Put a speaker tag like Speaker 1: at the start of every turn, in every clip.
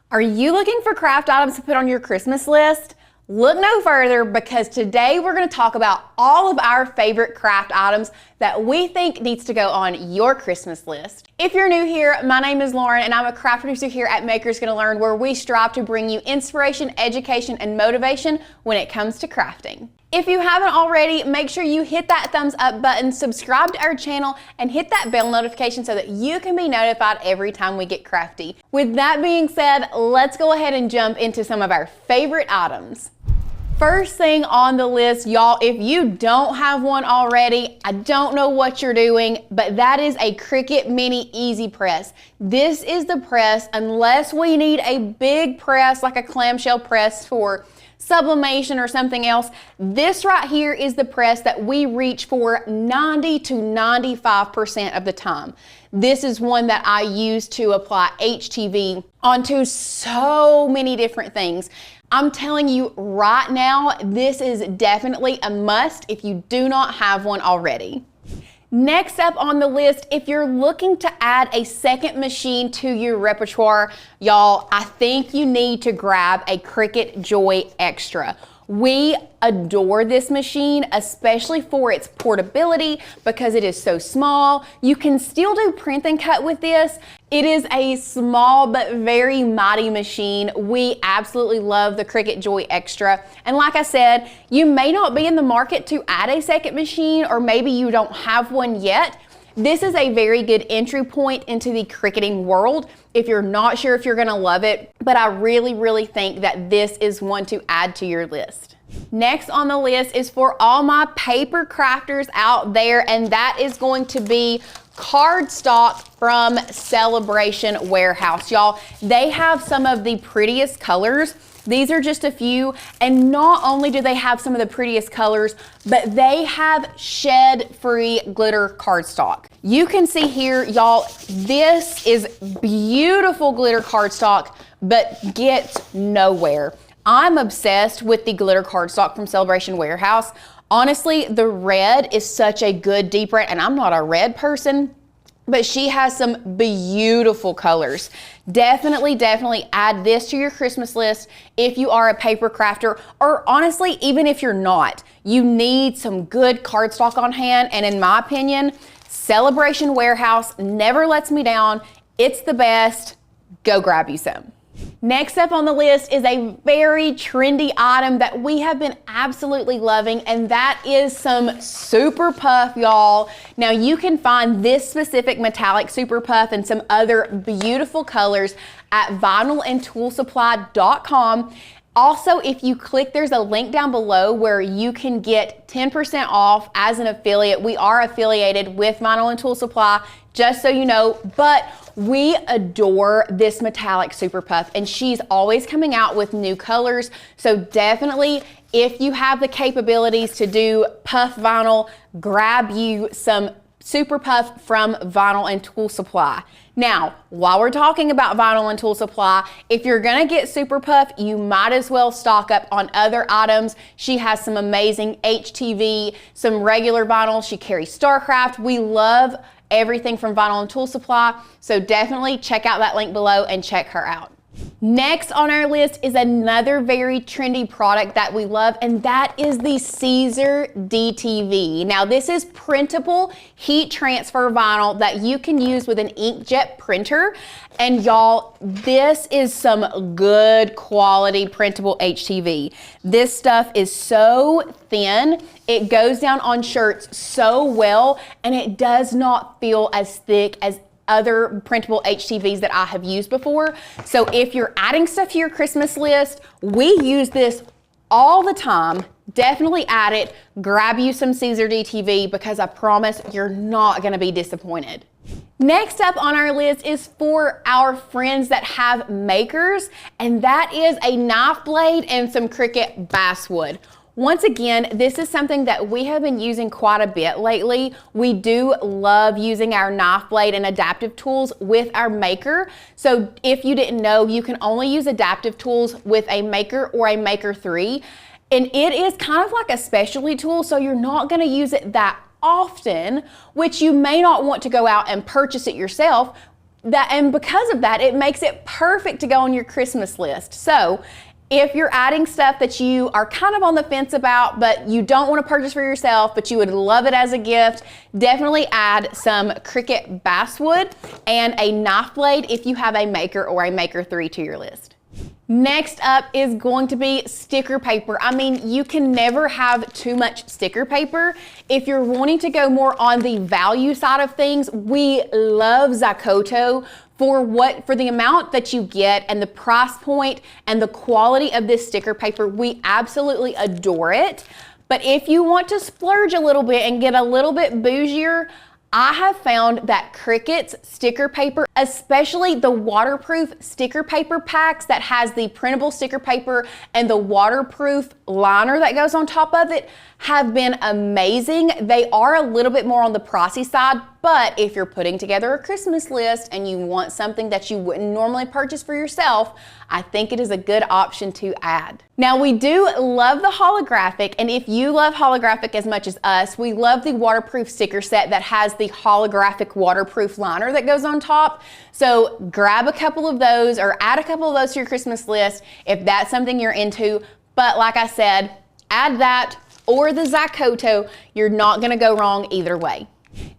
Speaker 1: Are you looking for craft items to put on your Christmas list? Look no further, because today we're going to talk about all of our favorite craft items that we think needs to go on your Christmas list. If you're new here, my name is Lauren and I'm a craft producer here at Makers Gonna Learn, where we strive to bring you inspiration, education, and motivation when it comes to crafting. If you haven't already, make sure you hit that thumbs up button, subscribe to our channel, and hit that bell notification so that you can be notified every time we get crafty. With that being said, let's go ahead and jump into some of our favorite items. First thing on the list, y'all, if you don't have one already, I don't know what you're doing, but that is a Cricut Mini EasyPress. This is the press, unless we need a big press like a clamshell press for sublimation or something else. This right here is the press that we reach for 90 to 95% of the time. This is one that I use to apply HTV onto so many different things. I'm telling you right now, this is definitely a must if you do not have one already. Next up on the list, if you're looking to add a second machine to your repertoire, y'all, I think you need to grab a Cricut Joy Extra. We adore this machine, especially for its portability, because it is so small. You can still do print and cut with this. It is a small but very mighty machine. We absolutely love the Cricut Joy Extra. And like I said, you may not be in the market to add a second machine, or maybe you don't have one yet. This is a very good entry point into the cricketing world if you're not sure if you're gonna love it, but I really think that this is one to add to your list. Next on the list is for all my paper crafters out there, and that is going to be cardstock from Celebration Warehouse. Y'all, they have some of the prettiest colors. These are just a few, and not only do they have some of the prettiest colors, but they have shed-free glitter cardstock. You can see here, y'all, this is beautiful glitter cardstock, but gets nowhere. I'm obsessed with the glitter cardstock from Celebration Warehouse. Honestly, the red is such a good deep red, and I'm not a red person, but she has some beautiful colors. Definitely add this to your Christmas list if you are a paper crafter, or honestly, even if you're not. You need some good cardstock on hand, and in my opinion, Celebration Warehouse never lets me down. It's the best. Go grab you some. Next up on the list is a very trendy item that we have been absolutely loving, and that is some Super Puff, y'all. Now you can find this specific metallic Super Puff and some other beautiful colors at vinylandtoolsupply.com. Also, if you click, there's a link down below where you can get 10% off as an affiliate. We are affiliated with Vinyl and Tool Supply, just so you know, but we adore this metallic Super Puff, and she's always coming out with new colors. So definitely, if you have the capabilities to do puff vinyl, grab you some Super Puff from Vinyl and Tool Supply. Now, while we're talking about Vinyl and Tool Supply, if you're gonna get Super Puff, you might as well stock up on other items. She has some amazing HTV, some regular vinyl. She carries StarCraft. We love everything from Vinyl and Tool Supply, so definitely check out that link below and check her out. Next on our list is another very trendy product that we love, and that is the Siser DTV. Now this is printable heat transfer vinyl that you can use with an inkjet printer, and y'all, this is some good quality printable HTV. This stuff is so thin, it goes down on shirts so well, and it does not feel as thick as other printable HTVs that I have used before. So if you're adding stuff to your Christmas list, we use this all the time. Definitely add it. Grab you some Siser DTV, because I promise you're not gonna be disappointed. Next up on our list is for our friends that have makers, and that is a knife blade and some Cricut basswood. Once again, this is something that we have been using quite a bit lately. We do love using our knife blade and adaptive tools with our maker. So if you didn't know, you can only use adaptive tools with a maker or a Maker 3. And it is kind of like a specialty tool, so you're not gonna use it that often, which you may not want to go out and purchase it yourself. And because of that, it makes it perfect to go on your Christmas list. So if you're adding stuff that you are kind of on the fence about, but you don't want to purchase for yourself, but you would love it as a gift, definitely add some Cricut basswood and a knife blade if you have a Maker or a Maker 3 to your list. Next up is going to be sticker paper. I mean, you can never have too much sticker paper. If you're wanting to go more on the value side of things, we love Zakoto for the amount that you get and the price point and the quality of this sticker paper. We absolutely adore it. But if you want to splurge a little bit and get a little bit bougier, I have found that Cricut's sticker paper, especially the waterproof sticker paper packs that has the printable sticker paper and the waterproof liner that goes on top of it, have been amazing. They are a little bit more on the pricey side, but if you're putting together a Christmas list and you want something that you wouldn't normally purchase for yourself, I think it is a good option to add. Now, we do love the holographic, and if you love holographic as much as us, we love the waterproof sticker set that has the holographic waterproof liner that goes on top. So grab a couple of those or add a couple of those to your Christmas list if that's something you're into. But like I said, add that or the Zakoto. You're not gonna go wrong either way.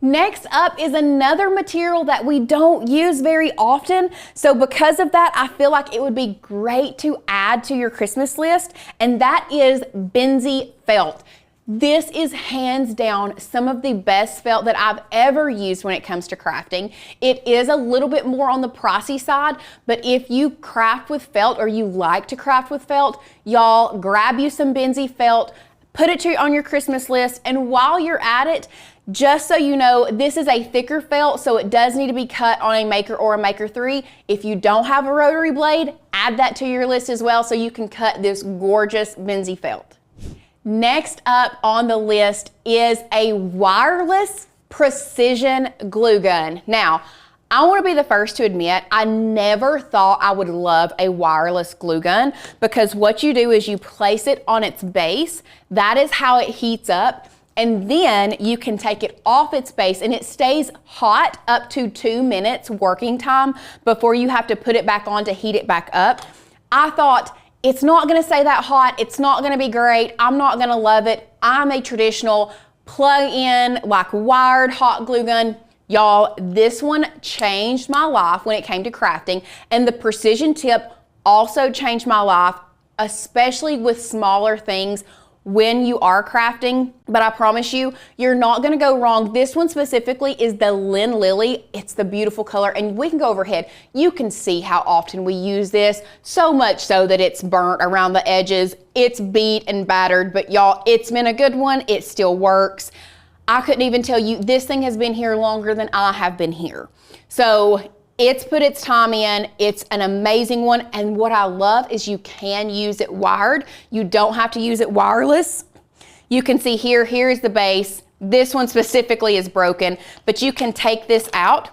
Speaker 1: Next up is another material that we don't use very often. So because of that, I feel like it would be great to add to your Christmas list, and that is Benzie felt. This is hands down some of the best felt that I've ever used when it comes to crafting. It is a little bit more on the pricey side, but if you craft with felt or you like to craft with felt, y'all grab you some Benzie felt, put it on your Christmas list, and while you're at it, just so you know, this is a thicker felt, so it does need to be cut on a Maker or a Maker 3. If you don't have a rotary blade, add that to your list as well so you can cut this gorgeous Benzie felt. Next up on the list is a wireless precision glue gun. Now, I want to be the first to admit, I never thought I would love a wireless glue gun because what you do is you place it on its base. That is how it heats up. And then you can take it off its base and it stays hot up to 2 minutes working time before you have to put it back on to heat it back up. I thought, it's not gonna stay that hot, it's not gonna be great, I'm not gonna love it. I'm a traditional plug-in, like wired hot glue gun. Y'all, this one changed my life when it came to crafting, and the precision tip also changed my life, especially with smaller things when you are crafting. But I promise you, you're not gonna go wrong. This one specifically is the Lynn Lily. It's the beautiful color, and we can go overhead. You can see how often we use this, so much so that it's burnt around the edges. It's beat and battered, but y'all, it's been a good one. It still works. I couldn't even tell you, this thing has been here longer than I have been here. So it's put its time in. It's an amazing one. And what I love is you can use it wired. You don't have to use it wireless. You can see here is the base. This one specifically is broken, but you can take this out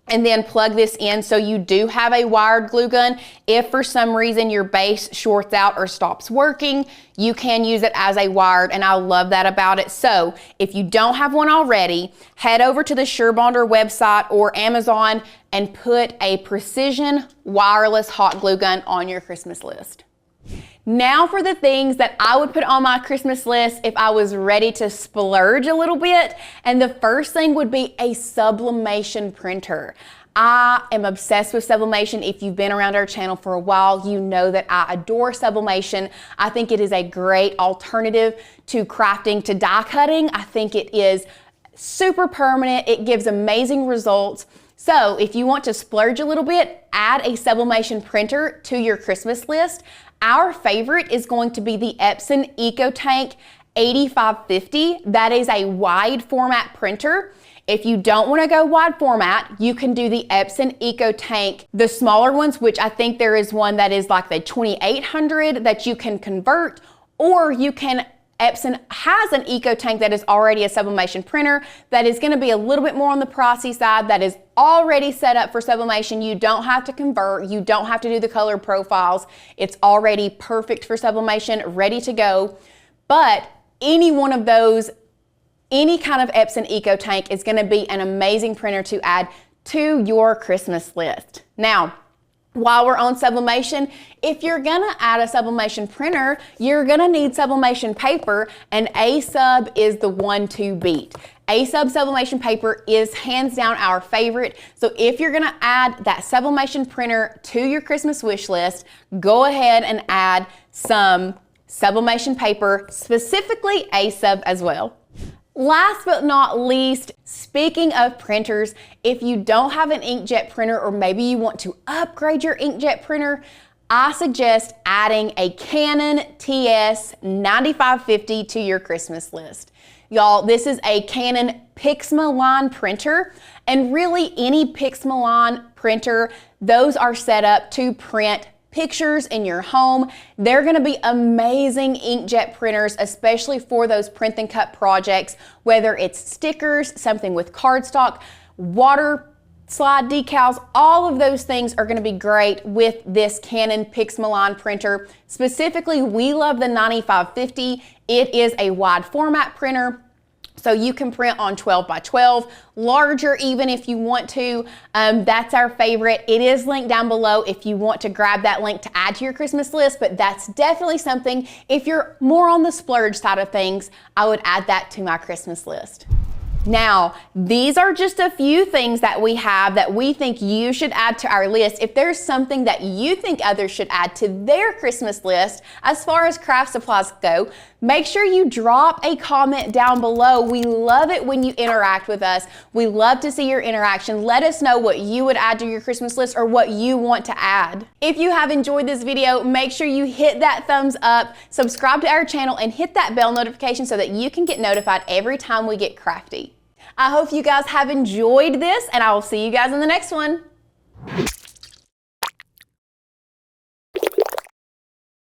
Speaker 1: and then plug this in so you do have a wired glue gun. If for some reason your base shorts out or stops working, you can use it as a wired, and I love that about it. So if you don't have one already, head over to the SureBonder website or Amazon and put a precision wireless hot glue gun on your Christmas list. Now for the things that I would put on my Christmas list if I was ready to splurge a little bit. And the first thing would be a sublimation printer. I am obsessed with sublimation. If you've been around our channel for a while, you know that I adore sublimation. I think it is a great alternative to crafting, to die cutting. I think it is super permanent. It gives amazing results. So if you want to splurge a little bit, add a sublimation printer to your Christmas list. Our favorite is going to be the Epson EcoTank 8550. That is a wide format printer. If you don't want to go wide format, you can do the Epson EcoTank, the smaller ones, which I think there is one that is like the 2800 that you can convert, or you can Epson has an EcoTank that is already a sublimation printer that is going to be a little bit more on the pricey side, that is already set up for sublimation. You don't have to convert, you don't have to do the color profiles. It's already perfect for sublimation, ready to go. But any one of those, any kind of Epson EcoTank is going to be an amazing printer to add to your Christmas list. Now, while we're on sublimation, if you're gonna add a sublimation printer, you're gonna need sublimation paper, and A-Sub is the one to beat. A-Sub sublimation paper is hands down our favorite. So if you're gonna add that sublimation printer to your Christmas wish list, go ahead and add some sublimation paper, specifically A-Sub as well. Last but not least, speaking of printers, if you don't have an inkjet printer or maybe you want to upgrade your inkjet printer, I suggest adding a Canon TS9550 to your Christmas list. Y'all, this is a Canon Pixma line printer, and really any Pixma line printer, those are set up to print pictures in your home. They're gonna be amazing inkjet printers, especially for those print and cut projects, whether it's stickers, something with cardstock, water slide decals, all of those things are gonna be great with this Canon Pixma line printer. Specifically, we love the 9550. It is a wide format printer, so you can print on 12 by 12, larger even if you want to. That's our favorite. It is linked down below if you want to grab that link to add to your Christmas list, but that's definitely something, if you're more on the splurge side of things, I would add that to my Christmas list. Now, these are just a few things that we have that we think you should add to our list. If there's something that you think others should add to their Christmas list, as far as craft supplies go, make sure you drop a comment down below. We love it when you interact with us. We love to see your interaction. Let us know what you would add to your Christmas list or what you want to add. If you have enjoyed this video, make sure you hit that thumbs up, subscribe to our channel, and hit that bell notification so that you can get notified every time we get crafty. I hope you guys have enjoyed this, and I will see you guys in the next one.